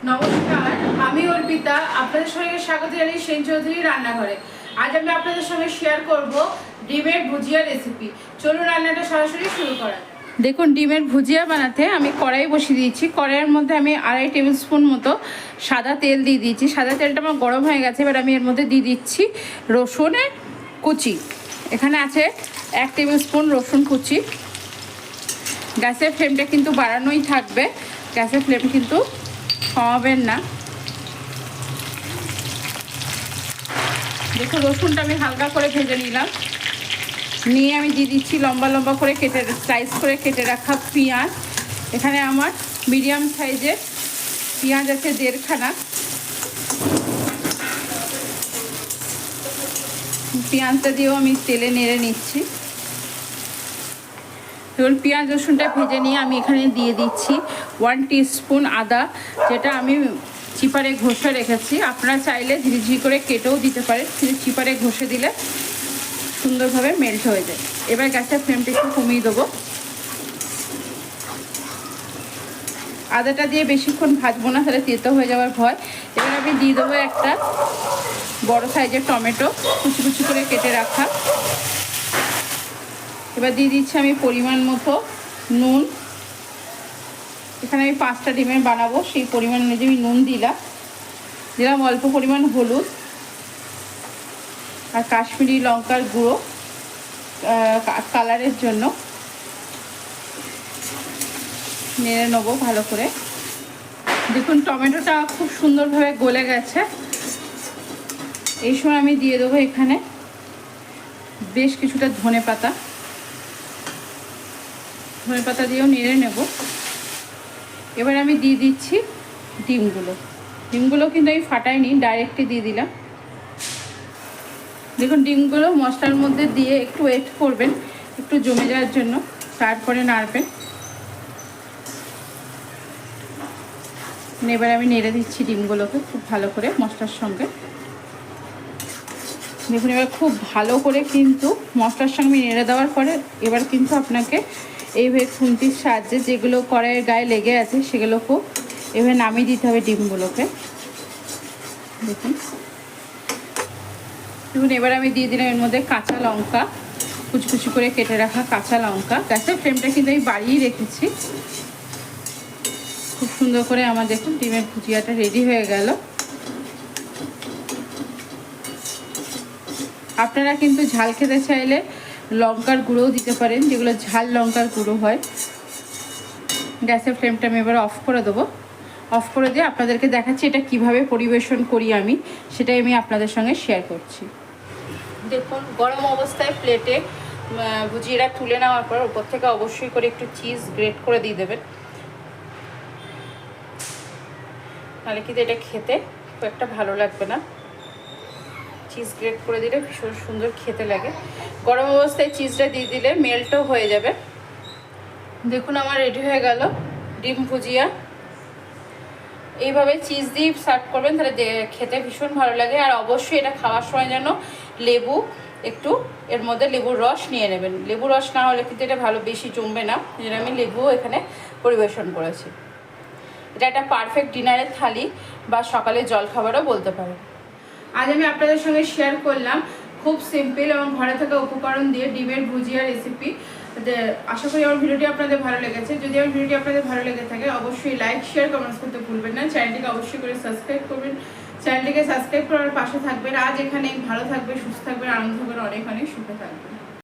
নমস্কার, আমি অর্পিতা। আপনাদের সঙ্গে স্বাগত জানাই সেন চৌধুরী রান্নাঘরে। আজ আমি আপনাদের সঙ্গে শেয়ার করব ডিমের ভুজিয়া রেসিপি। চলুন রান্নাটা সরাসরি শুরু করা যাক। দেখুন, ডিমের ভুজিয়া বানাতে আমি কড়াই বসিয়ে দিয়েছি। কড়াইয়ের মধ্যে আমি 2.5 টেবিল স্পুন মতো সাদা তেল দিয়ে দিয়েছি। সাদা তেলটা আমার গরম হয়ে গেছে। এবার আমি এর মধ্যে দিয়ে দিচ্ছি রসুনের কুচি। এখানে আছে 1 টেবিল স্পুন রসুন কুচি। গ্যাসের ফ্লেমটা কিন্তু বাড়ানোই থাকবে, গ্যাসের ফ্লেম কিন্তু কমাবেন না। দেখুন, রসুনটা আমি হালকা করে ভেজে নিলাম। নিয়ে আমি দিয়ে দিচ্ছি লম্বা লম্বা করে স্লাইস করে কেটে রাখা পেঁয়াজ। এখানে আমার মিডিয়াম সাইজের পেঁয়াজ আছে 1.5 খানা। পেঁয়াজটা দিয়েও আমি তেলে নেড়ে নিচ্ছি। দেখুন, পেঁয়াজ রসুনটা ভেজে নিয়ে আমি এখানে দিয়ে দিচ্ছি 1 টিস্পুন আদা, যেটা আমি চিপারে ঘষে রেখেছি। আপনারা চাইলে ঝিরিঝিরি করে কেটেও দিতে পারেন, কিন্তু চিপারে ঘষে দিলে সুন্দরভাবে মেল্ট হয়ে যায়। এবার গ্যাসের ফ্লেমটা একটু কমিয়ে দেবো। আদাটা দিয়ে বেশিক্ষণ ভাজবো না, তাহলে তেতো হয়ে যাওয়ার ভয়। এবার আমি দিয়ে দেবো একটা বড় সাইজের টমেটো, কুচি কুচি করে কেটে রাখা। এবার দিয়ে দিচ্ছি আমি পরিমাণ মতো নুন। এখানে আমি 5টা ডিমের বানাবো, সেই পরিমাণ অনুযায়ী আমি নুন দিলাম অল্প পরিমাণ হলুদ আর কাশ্মীরি লঙ্কার গুঁড়ো কালারের জন্য। নেড়ে নেবো ভালো করে। দেখুন, টমেটোটা খুব সুন্দরভাবে গলে গেছে। এই সময় আমি দিয়ে দেবো এখানে বেশ কিছুটা ধনে পাতা দিয়েও নেড়ে নেব। এবার আমি দিয়ে দিচ্ছি ডিমগুলো কিন্তু আমি ফাটাইনি, ডাইরেক্টই দিয়ে দিলাম। দেখুন, ডিমগুলো মশলার মধ্যে দিয়ে একটু ওয়েট করবেন, একটু জমে যাওয়ার জন্য, তারপরে নাড়বেন। এবার আমি নেড়ে দিচ্ছি ডিমগুলোকে খুব ভালো করে মশলার সঙ্গে। দেখুন, এবার খুব ভালো করে কিন্তু মশলার সঙ্গে নেড়ে দেওয়ার পরে এবার কিন্তু আপনাকে এইভাবে খুন্তির সাহায্যে যেগুলো কড়াইয়ের গায়ে লেগে আছে সেগুলোকেও এভাবে নামিয়ে দিতে হবে ডিমগুলোকে। দেখুন, এবার আমি দিয়ে দিলাম এর মধ্যে কাঁচা লঙ্কা, কুচি কুচি করে কেটে রাখা কাঁচা লঙ্কা। গ্যাসের ফ্লেমটা কিন্তু আমি বাড়িয়ে রেখেছি। খুব সুন্দর করে আমার দেখুন ডিমের ভুজিয়াটা রেডি হয়ে গেল। আপনারা কিন্তু ঝাল খেতে চাইলে লঙ্কার গুঁড়োও দিতে পারেন, যেগুলো ঝাল লঙ্কার গুঁড়ো হয়। গ্যাসের ফ্লেমটা আমি এবার অফ করে দেবো। অফ করে দিয়ে আপনাদেরকে দেখাচ্ছি এটা কিভাবে পরিবেশন করি আমি, সেটাই আমি আপনাদের সঙ্গে শেয়ার করছি। দেখুন, গরম অবস্থায় প্লেটে ভুজিয়াটা তুলে নেওয়ার পর উপর থেকে অবশ্যই করে একটু চিজ গ্রেট করে দিয়ে দেবেন, নাহলে কিন্তু এটা খেতে খুব একটা ভালো লাগবে না। চিজ গ্রেট করে দিলে ভীষণ সুন্দর খেতে লাগে। গরম অবস্থায় চিজটা দিয়ে দিলে মেল্টও হয়ে যাবে। দেখুন, আমার রেডি হয়ে গেল ডিম ভুজিয়া। এইভাবে চিজ দিয়ে সার্ভ করবেন, তাহলে খেতে ভীষণ ভালো লাগে। আর অবশ্যই এটা খাওয়ার সময় যেন লেবু একটু এর মধ্যে লেবুর রস নিয়ে নেবেন। লেবুর রস না হলে কিন্তু এটা ভালো বেশি জমবে না, যেটা আমি লেবুও এখানে পরিবেশন করেছি। এটা একটা পারফেক্ট ডিনারের থালি বা সকালে জলখাবারও বলতে পারেন। আজ আমি আপনাদের সঙ্গে শেয়ার করলাম খুব সিম্পল এবং ঘরে থাকা উপকরণ দিয়ে ডিমের ভুজিয়া রেসিপি। আশা করি আমার ভিডিওটি আপনাদের ভালো লেগেছে। যদি আমার ভিডিওটি আপনাদের ভালো লেগে থাকে অবশ্যই লাইক, শেয়ার, কমেন্টস করতে ভুলবেন না। চ্যানেলটিকে অবশ্যই করে সাবস্ক্রাইব করবেন। চ্যানেলটিকে সাবস্ক্রাইব করার পাশে থাকবেন। আজ এখানে ভালো থাকবেন, সুস্থ থাকবেন, আনন্দ থাকবেন, অনেক অনেক সুখে থাকবেন।